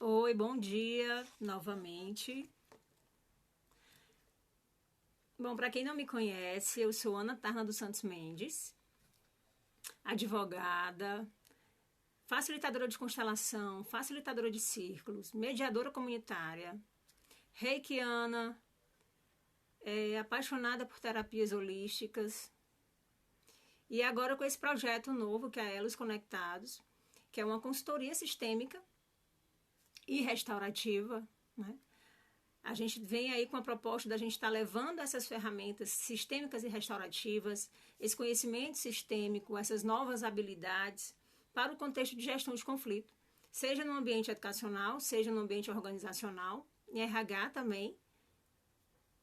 Oi, bom dia novamente. Bom, para quem não me conhece, eu sou Ana Tarna dos Santos Mendes, advogada, facilitadora de constelação, facilitadora de círculos, mediadora comunitária, reikiana, apaixonada por terapias holísticas e agora com esse projeto novo que é a Elos Conectados, que é uma consultoria sistêmica e restaurativa, né? A gente vem aí com a proposta da gente estar levando essas ferramentas sistêmicas e restaurativas, esse conhecimento sistêmico, essas novas habilidades para o contexto de gestão de conflito, seja no ambiente educacional, seja no ambiente organizacional, em RH também,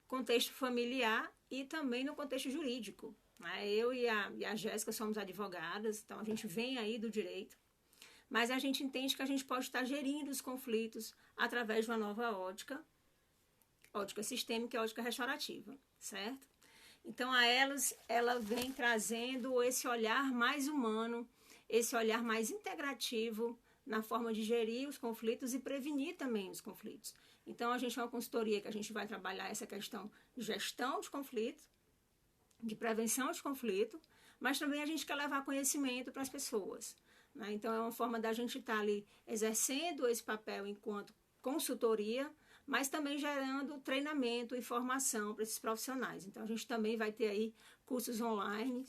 contexto familiar e também no contexto jurídico. Eu e a Jéssica somos advogadas, então a gente vem aí do direito, mas a gente entende que a gente pode estar gerindo os conflitos através de uma nova ótica sistêmica e ótica restaurativa, certo? Então a Elos, ela vem trazendo esse olhar mais humano, esse olhar mais integrativo na forma de gerir os conflitos e prevenir também os conflitos. Então a gente é uma consultoria que a gente vai trabalhar essa questão de gestão de conflito, de prevenção de conflito, mas também a gente quer levar conhecimento para as pessoas, né? Então é uma forma da gente estar ali exercendo esse papel enquanto consultoria, mas também gerando treinamento e formação para esses profissionais. Então a gente também vai ter aí cursos online,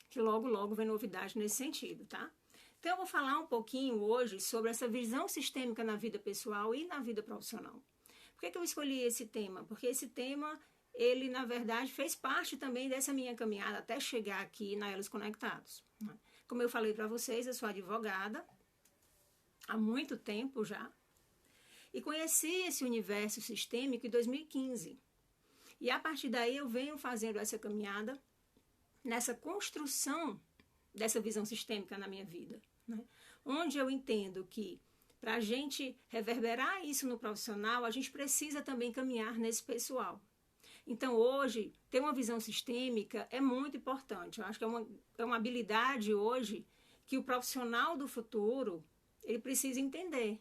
que logo vem novidade nesse sentido, tá? Então eu vou falar um pouquinho hoje sobre essa visão sistêmica na vida pessoal e na vida profissional. Por que eu escolhi esse tema? Porque esse tema, ele na verdade fez parte também dessa minha caminhada até chegar aqui na Elos Conectados. Como eu falei para vocês, eu sou advogada há muito tempo já, e conheci esse universo sistêmico em 2015. E a partir daí eu venho fazendo essa caminhada nessa construção dessa visão sistêmica na minha vida, né? Onde eu entendo que para a gente reverberar isso no profissional, a gente precisa também caminhar nesse pessoal. Então hoje, ter uma visão sistêmica é muito importante. Eu acho que é uma habilidade hoje que o profissional do futuro ele precisa entender,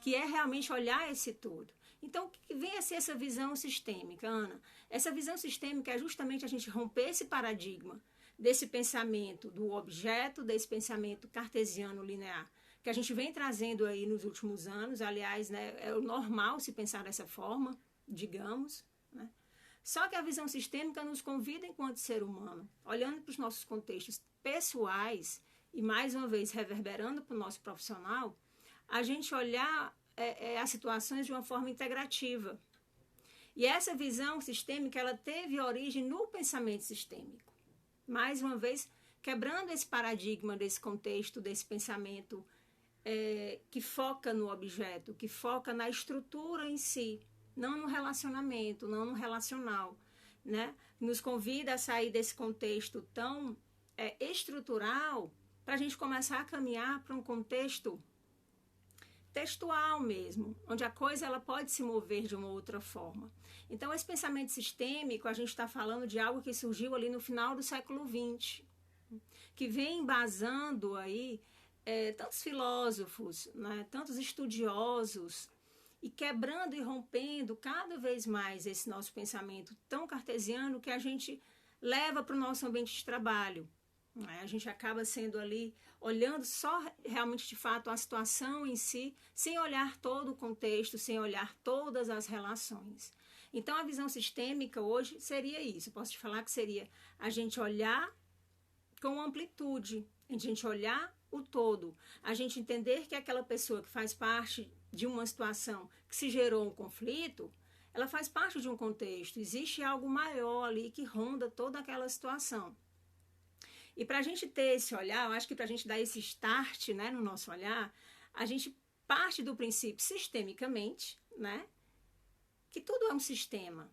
que é realmente olhar esse todo. Então, o que vem a ser essa visão sistêmica, Ana? Essa visão sistêmica é justamente a gente romper esse paradigma desse pensamento do objeto, desse pensamento cartesiano linear, que a gente vem trazendo aí nos últimos anos. Aliás, né, é o normal se pensar dessa forma, digamos, né? Só que a visão sistêmica nos convida, enquanto ser humano, olhando para os nossos contextos pessoais e, mais uma vez, reverberando para o nosso profissional, a gente olhar as situações de uma forma integrativa. E essa visão sistêmica, ela teve origem no pensamento sistêmico. Mais uma vez, quebrando esse paradigma desse contexto, desse pensamento que foca no objeto, que foca na estrutura em si, não no relacionamento, não no relacional, né? Nos convida a sair desse contexto tão estrutural para a gente começar a caminhar para um contexto textual mesmo, onde a coisa ela pode se mover de uma outra forma. Então, esse pensamento sistêmico, a gente está falando de algo que surgiu ali no final do século XX, que vem embasando aí tantos filósofos, né, tantos estudiosos, e quebrando e rompendo cada vez mais esse nosso pensamento tão cartesiano que a gente leva para o nosso ambiente de trabalho. A gente acaba sendo ali, olhando só realmente de fato a situação em si, sem olhar todo o contexto, sem olhar todas as relações. Então a visão sistêmica hoje seria isso. Posso te falar que seria a gente olhar com amplitude, a gente olhar o todo, a gente entender que aquela pessoa que faz parte de uma situação que se gerou um conflito, ela faz parte de um contexto, existe algo maior ali que ronda toda aquela situação. E para a gente ter esse olhar, eu acho que para a gente dar esse start, né, no nosso olhar, a gente parte do princípio sistemicamente, né, que tudo é um sistema.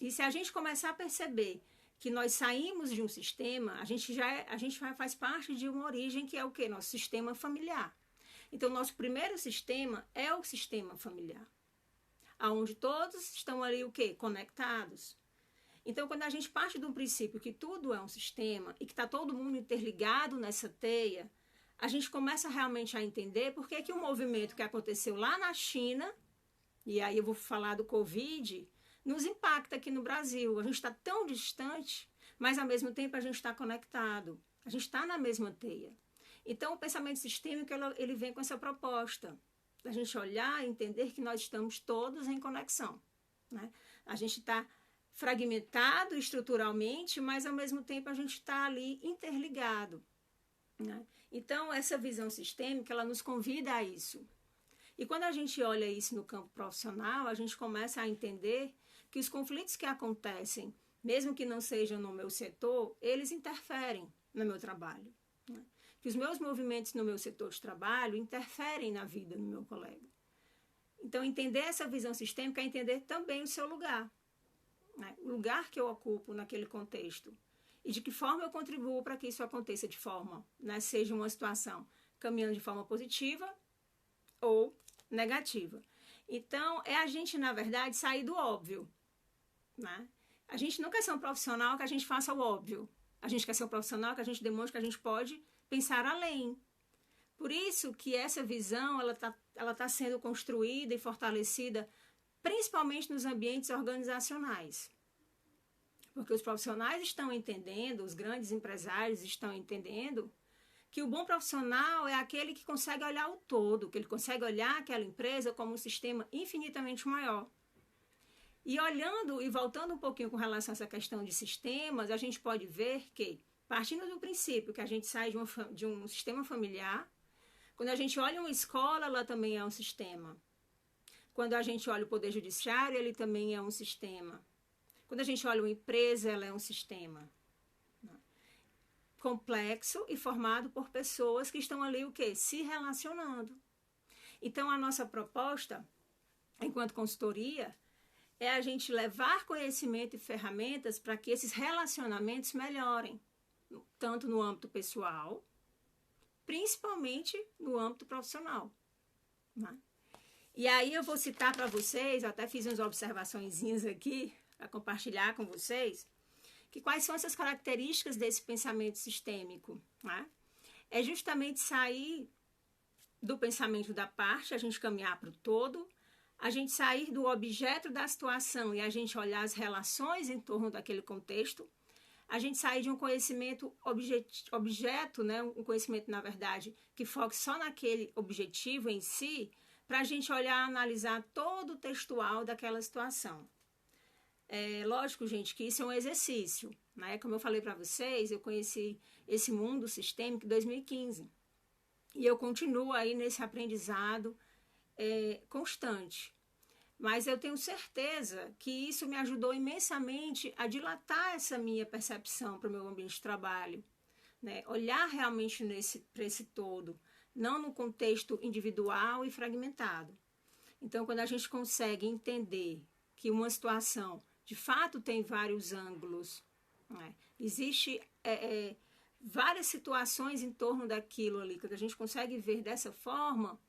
E se a gente começar a perceber que nós saímos de um sistema, a gente faz parte de uma origem que é o quê? Nosso sistema familiar. Então, nosso primeiro sistema é o sistema familiar, onde todos estão ali o quê? Conectados. Então, quando a gente parte do princípio que tudo é um sistema e que está todo mundo interligado nessa teia, a gente começa realmente a entender por que o movimento que aconteceu lá na China, e aí eu vou falar do Covid, nos impacta aqui no Brasil. A gente está tão distante, mas ao mesmo tempo a gente está conectado. A gente está na mesma teia. Então o pensamento sistêmico ele vem com essa proposta, da gente olhar e entender que nós estamos todos em conexão, né? A gente está fragmentado estruturalmente, mas ao mesmo tempo a gente está ali interligado, né? Então essa visão sistêmica ela nos convida a isso. E quando a gente olha isso no campo profissional, a gente começa a entender que os conflitos que acontecem, mesmo que não sejam no meu setor, eles interferem no meu trabalho, né? Que os meus movimentos no meu setor de trabalho interferem na vida do meu colega. Então, entender essa visão sistêmica é entender também o seu lugar, né? O lugar que eu ocupo naquele contexto e de que forma eu contribuo para que isso aconteça de forma, né, seja uma situação caminhando de forma positiva ou negativa. Então, é a gente, na verdade, sair do óbvio, né? A gente não quer ser um profissional que a gente faça o óbvio. A gente quer ser um profissional que a gente demonstre que a gente pode pensar além. Por isso que essa visão ela tá sendo construída e fortalecida principalmente nos ambientes organizacionais. Porque os profissionais estão entendendo, os grandes empresários estão entendendo que o bom profissional é aquele que consegue olhar o todo, que ele consegue olhar aquela empresa como um sistema infinitamente maior. E olhando e voltando um pouquinho com relação a essa questão de sistemas, a gente pode ver que, partindo do princípio que a gente sai de um sistema familiar, quando a gente olha uma escola, ela também é um sistema. Quando a gente olha o poder judiciário, ele também é um sistema. Quando a gente olha uma empresa, ela é um sistema complexo e formado por pessoas que estão ali o quê? Se relacionando. Então, a nossa proposta, enquanto consultoria, é a gente levar conhecimento e ferramentas para que esses relacionamentos melhorem, tanto no âmbito pessoal, principalmente no âmbito profissional, né? E aí eu vou citar para vocês, eu até fiz umas observaçõezinhas aqui para compartilhar com vocês, que quais são essas características desse pensamento sistêmico, né? É justamente sair do pensamento da parte, a gente caminhar para o todo, a gente sair do objeto da situação e a gente olhar as relações em torno daquele contexto, a gente sair de um conhecimento objeto, né? Um conhecimento, na verdade, que foque só naquele objetivo em si, para a gente olhar, analisar todo o textual daquela situação. É lógico, gente, que isso é um exercício, né? Como eu falei para vocês, eu conheci esse mundo sistêmico em 2015. E eu continuo aí nesse aprendizado constante. Mas eu tenho certeza que isso me ajudou imensamente a dilatar essa minha percepção para o meu ambiente de trabalho, né? Olhar realmente para esse todo, não no contexto individual e fragmentado. Então, quando a gente consegue entender que uma situação de fato tem vários ângulos, né? Existe várias situações em torno daquilo ali, quando a gente consegue ver dessa forma,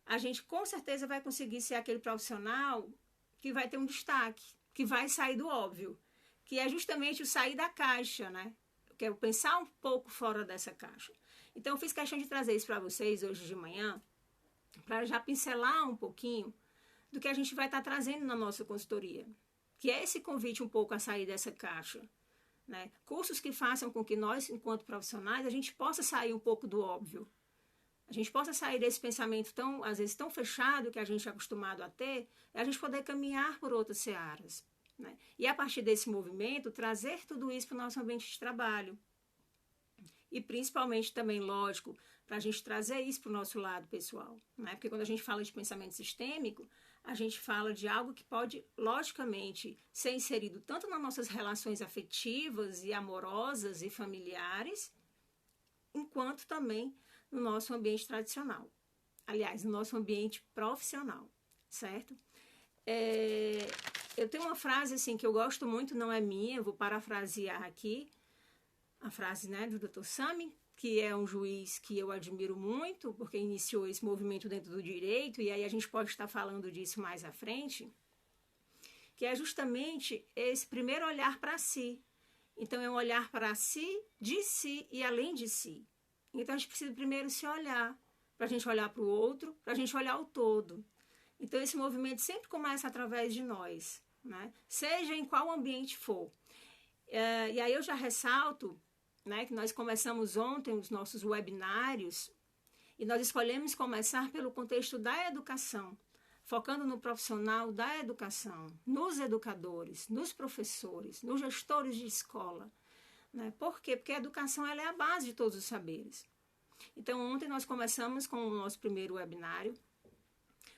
a gente com certeza vai conseguir ser aquele profissional que vai ter um destaque, que vai sair do óbvio, que é justamente o sair da caixa, né? Que é pensar um pouco fora dessa caixa. Então, eu fiz questão de trazer isso para vocês hoje de manhã, para já pincelar um pouquinho do que a gente vai estar trazendo na nossa consultoria, que é esse convite um pouco a sair dessa caixa, né? Cursos que façam com que nós, enquanto profissionais, a gente possa sair um pouco do óbvio, a gente possa sair desse pensamento tão, às vezes, tão fechado que a gente é acostumado a ter, e a gente poder caminhar por outras searas, né? E a partir desse movimento, trazer tudo isso para o nosso ambiente de trabalho. E principalmente também, lógico, para a gente trazer isso para o nosso lado pessoal, né? Porque quando a gente fala de pensamento sistêmico, a gente fala de algo que pode, logicamente, ser inserido tanto nas nossas relações afetivas e amorosas e familiares, enquanto também no nosso ambiente tradicional. Aliás, no nosso ambiente profissional, certo? Eu tenho uma frase assim que eu gosto muito, não é minha, eu vou parafrasear aqui, a frase, né, do Dr. Sami, que é um juiz que eu admiro muito, porque iniciou esse movimento dentro do direito, e aí a gente pode estar falando disso mais à frente, que é justamente esse primeiro olhar para si. Então, é um olhar para si, de si e além de si. Então, a gente precisa primeiro se olhar, para a gente olhar para o outro, para a gente olhar o todo. Então, esse movimento sempre começa através de nós, né? Seja em qual ambiente for. E aí eu já ressalto, né, que nós começamos ontem os nossos webinários e nós escolhemos começar pelo contexto da educação, focando no profissional da educação, nos educadores, nos professores, nos gestores de escola. Né? Por quê? Porque a educação ela é a base de todos os saberes. Então, ontem nós começamos com o nosso primeiro webinário.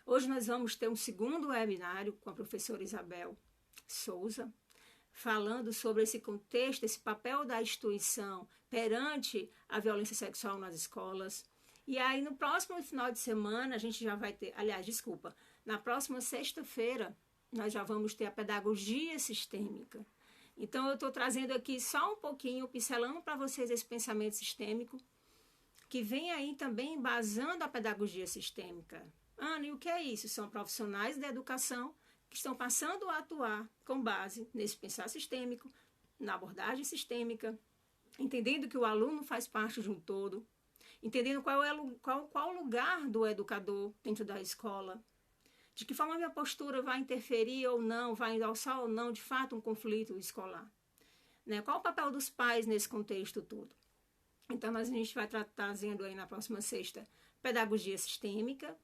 Hoje nós vamos ter um segundo webinário com a professora Isabel Souza, falando sobre esse contexto, esse papel da instituição perante a violência sexual nas escolas. E aí, no próximo final de semana, a gente já vai ter... Aliás, desculpa. Na próxima sexta-feira, nós já vamos ter a pedagogia sistêmica. Então, eu estou trazendo aqui só um pouquinho, pincelando para vocês esse pensamento sistêmico, que vem aí também embasando a pedagogia sistêmica. Ana, e o que é isso? São profissionais da educação que estão passando a atuar com base nesse pensar sistêmico, na abordagem sistêmica, entendendo que o aluno faz parte de um todo, entendendo qual o lugar do educador dentro da escola, de que forma a minha postura vai interferir ou não, vai endossar ou não, de fato, um conflito escolar. Né? Qual o papel dos pais nesse contexto todo? Então, a gente vai estar trazendo aí na próxima sexta pedagogia sistêmica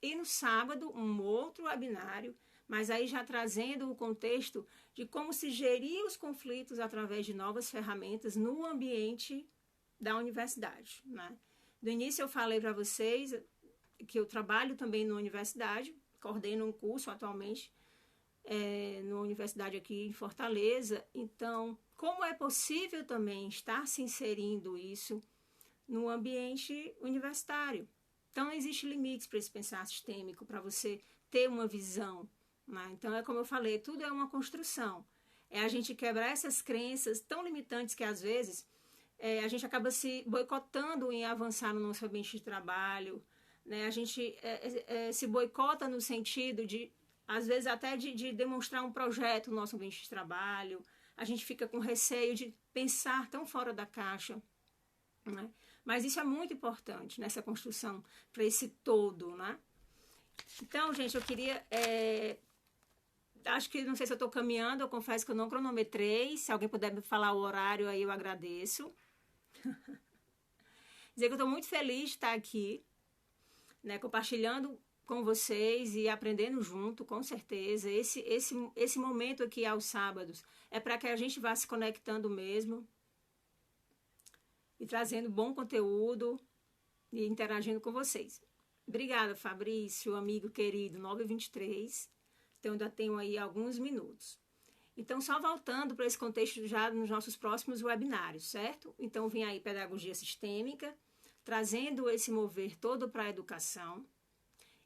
e no sábado um outro webinário, mas aí já trazendo o contexto de como se gerir os conflitos através de novas ferramentas no ambiente da universidade. Né? No início eu falei para vocês que eu trabalho também na universidade, coordeno um curso atualmente na universidade aqui em Fortaleza. Então, como é possível também estar se inserindo isso no ambiente universitário? Então, não existe limites para esse pensar sistêmico, para você ter uma visão. Né? Então, é como eu falei, tudo é uma construção. É a gente quebrar essas crenças tão limitantes que, às vezes, a gente acaba se boicotando em avançar no nosso ambiente de trabalho. Né? A gente se boicota no sentido de, às vezes, até de demonstrar um projeto no nosso ambiente de trabalho. A gente fica com receio de pensar tão fora da caixa. Né? Mas isso é muito importante nessa construção para esse todo. Né? Então, gente, eu queria... acho que, não sei se eu estou caminhando, eu confesso que eu não cronometrei. Se alguém puder me falar o horário, aí eu agradeço. Dizer que eu estou muito feliz de estar aqui, né, compartilhando com vocês e aprendendo junto, com certeza. Esse momento aqui aos sábados é para que a gente vá se conectando mesmo e trazendo bom conteúdo e interagindo com vocês. Obrigada, Fabrício, amigo querido, 9h23. Então, ainda tenho aí alguns minutos. Então, só voltando para esse contexto já nos nossos próximos webinários, certo? Então, vem aí pedagogia sistêmica, trazendo esse mover todo para a educação.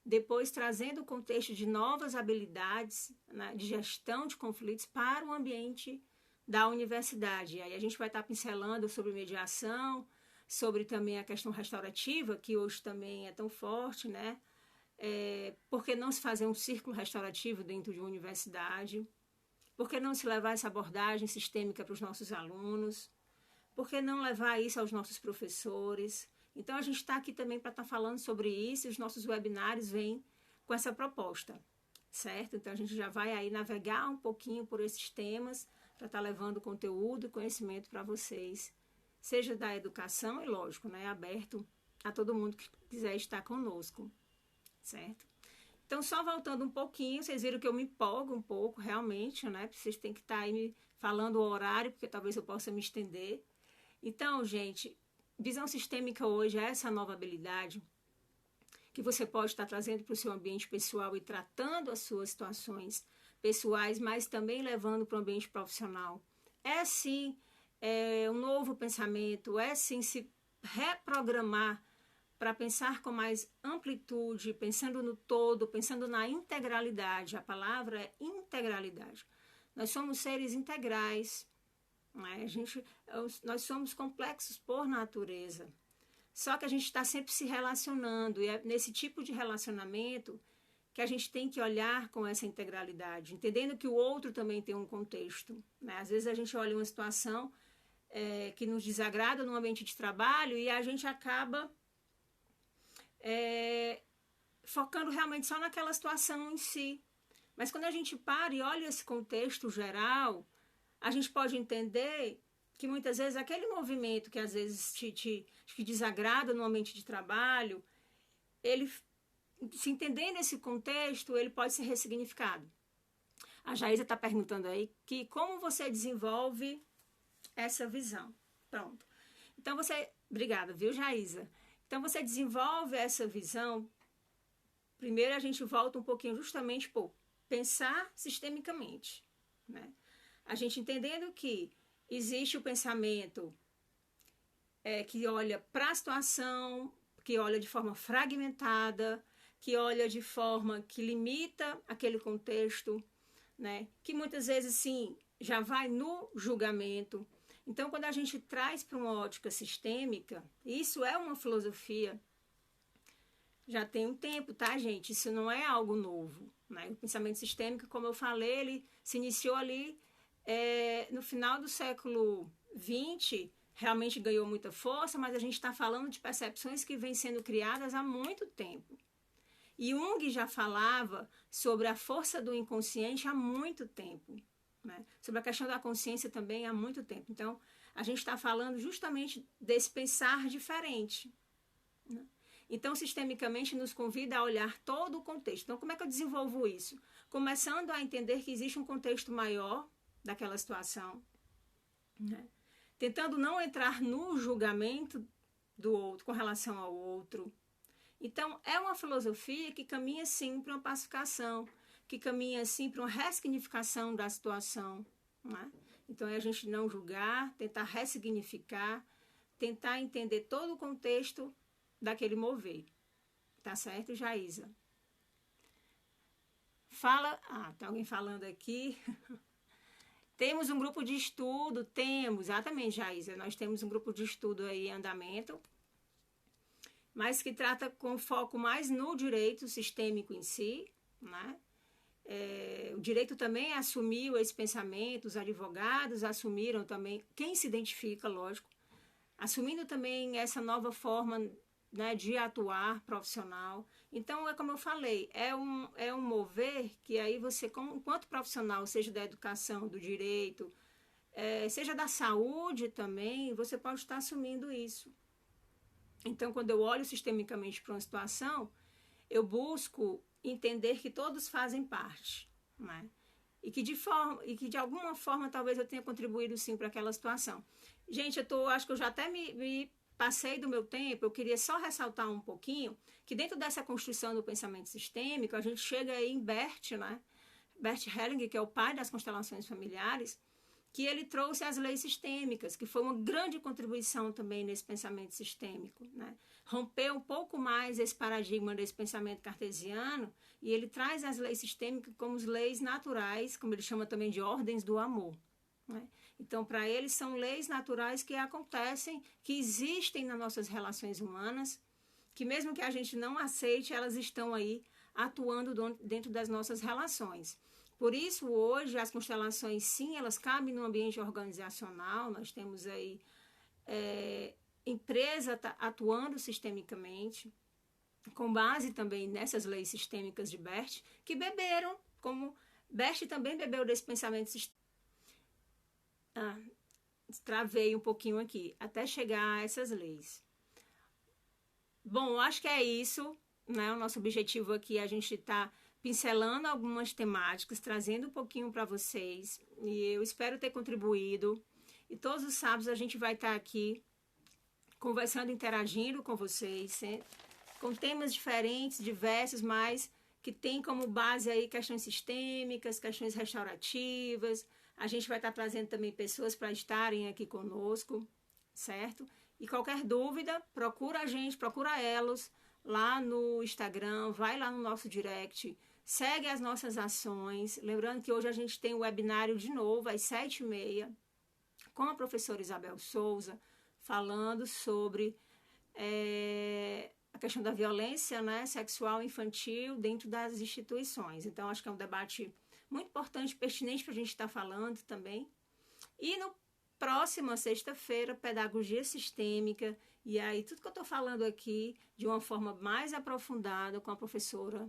Depois, trazendo o contexto de novas habilidades, né, de gestão de conflitos para o ambiente da universidade. E aí a gente vai estar pincelando sobre mediação, sobre também a questão restaurativa, que hoje também é tão forte, né? Por que não se fazer um círculo restaurativo dentro de uma universidade? Por que não se levar essa abordagem sistêmica para os nossos alunos? Por que não levar isso aos nossos professores? Então, a gente está aqui também para estar falando sobre isso, e os nossos webinários vêm com essa proposta, certo? Então, a gente já vai aí navegar um pouquinho por esses temas para estar levando conteúdo e conhecimento para vocês, seja da educação e, lógico, né, aberto a todo mundo que quiser estar conosco, certo? Então, só voltando um pouquinho, vocês viram que eu me empolgo um pouco, realmente, né? Vocês têm que estar aí me falando o horário, porque talvez eu possa me estender. Então, gente, visão sistêmica hoje é essa nova habilidade que você pode estar trazendo para o seu ambiente pessoal e tratando as suas situações pessoais, mas também levando para o ambiente profissional. É sim um novo pensamento, é sim se reprogramar para pensar com mais amplitude, pensando no todo, pensando na integralidade. A palavra é integralidade. Nós somos seres integrais, né? Nós somos complexos por natureza. Só que a gente está sempre se relacionando, e é nesse tipo de relacionamento que a gente tem que olhar com essa integralidade, entendendo que o outro também tem um contexto. Né? Às vezes a gente olha uma situação que nos desagrada no ambiente de trabalho e a gente acaba focando realmente só naquela situação em si. Mas quando a gente para e olha esse contexto geral, a gente pode entender que muitas vezes aquele movimento que às vezes te desagrada no ambiente de trabalho, ele, se entendendo esse contexto, ele pode ser ressignificado. A Jaísa está perguntando aí que como você desenvolve essa visão. Pronto. Então obrigada, viu, Jaísa? Então você desenvolve essa visão. Primeiro a gente volta um pouquinho justamente por pensar sistemicamente, né? A gente entendendo que existe o pensamento que olha para a situação, que olha de forma fragmentada, que olha de forma que limita aquele contexto, né? Que muitas vezes, sim, já vai no julgamento. Então, quando a gente traz para uma ótica sistêmica, isso é uma filosofia, já tem um tempo, tá, gente? Isso não é algo novo, né? O pensamento sistêmico, como eu falei, ele se iniciou ali no final do século XX, realmente ganhou muita força, mas a gente está falando de percepções que vêm sendo criadas há muito tempo. E Jung já falava sobre a força do inconsciente há muito tempo, né? Sobre a questão da consciência também há muito tempo. Então, a gente está falando justamente desse pensar diferente, né? Então, sistemicamente, nos convida a olhar todo o contexto. Então, como é que eu desenvolvo isso? Começando a entender que existe um contexto maior daquela situação, né? Tentando não entrar no julgamento do outro, com relação ao outro. Então, é uma filosofia que caminha, sim, para uma pacificação, que caminha, sim, para uma ressignificação da situação, né? Então, é a gente não julgar, tentar ressignificar, tentar entender todo o contexto daquele mover. Tá certo, Jaísa? Tem alguém falando aqui. Temos um grupo de estudo, exatamente, Jaísa, nós temos um grupo de estudo aí em andamento, mas que trata com foco mais no direito sistêmico em si, né? O direito também assumiu esse pensamento, os advogados assumiram também, quem se identifica, lógico, assumindo também essa nova forma, né, de atuar profissional. Então, é como eu falei, é um mover que aí você, enquanto profissional, seja da educação, do direito, seja da saúde também, você pode estar assumindo isso. Então, quando eu olho sistemicamente para uma situação, eu busco entender que todos fazem parte, né? E que de alguma forma talvez eu tenha contribuído sim para aquela situação. Gente, acho que eu já até me passei do meu tempo. Eu queria só ressaltar um pouquinho que dentro dessa construção do pensamento sistêmico, a gente chega aí em Bert, né? Bert Hellinger, que é o pai das constelações familiares, que ele trouxe as leis sistêmicas, que foi uma grande contribuição também nesse pensamento sistêmico, né? Rompeu um pouco mais esse paradigma desse pensamento cartesiano e ele traz as leis sistêmicas como as leis naturais, como ele chama também de ordens do amor, né? Então, para ele, são leis naturais que acontecem, que existem nas nossas relações humanas, que mesmo que a gente não aceite, elas estão aí atuando dentro das nossas relações. Por isso, hoje, as constelações, sim, elas cabem no ambiente organizacional. Nós temos aí empresa atuando sistemicamente, com base também nessas leis sistêmicas de Bert, que beberam, como Bert também bebeu desse pensamento sistêmico. Travei um pouquinho aqui, até chegar a essas leis. Bom, acho que é isso, né? O nosso objetivo aqui, a gente está pincelando algumas temáticas, trazendo um pouquinho para vocês, e eu espero ter contribuído. E todos os sábados a gente vai estar aqui conversando, interagindo com vocês, com temas diferentes, diversos, mas que tem como base aí questões sistêmicas, questões restaurativas. A gente vai estar trazendo também pessoas para estarem aqui conosco, certo? E qualquer dúvida, procura a gente, procura Elos lá no Instagram, vai lá no nosso direct, segue as nossas ações. Lembrando que hoje a gente tem o webinário de novo, às 7h30, com a professora Isabel Souza, falando sobre a questão da violência, né, sexual infantil dentro das instituições. Então, acho que é um debate muito importante, pertinente para a gente estar falando também. E no próxima sexta-feira, Pedagogia Sistêmica. E aí, tudo que eu estou falando aqui, de uma forma mais aprofundada, com a professora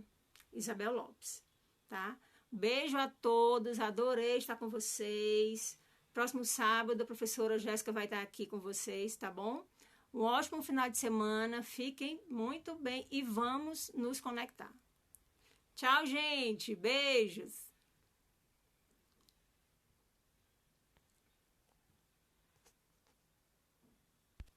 Isabel Lopes, tá? Beijo a todos, adorei estar com vocês. Próximo sábado, a professora Jéssica vai estar aqui com vocês, tá bom? Um ótimo final de semana, fiquem muito bem e vamos nos conectar. Tchau, gente, beijos!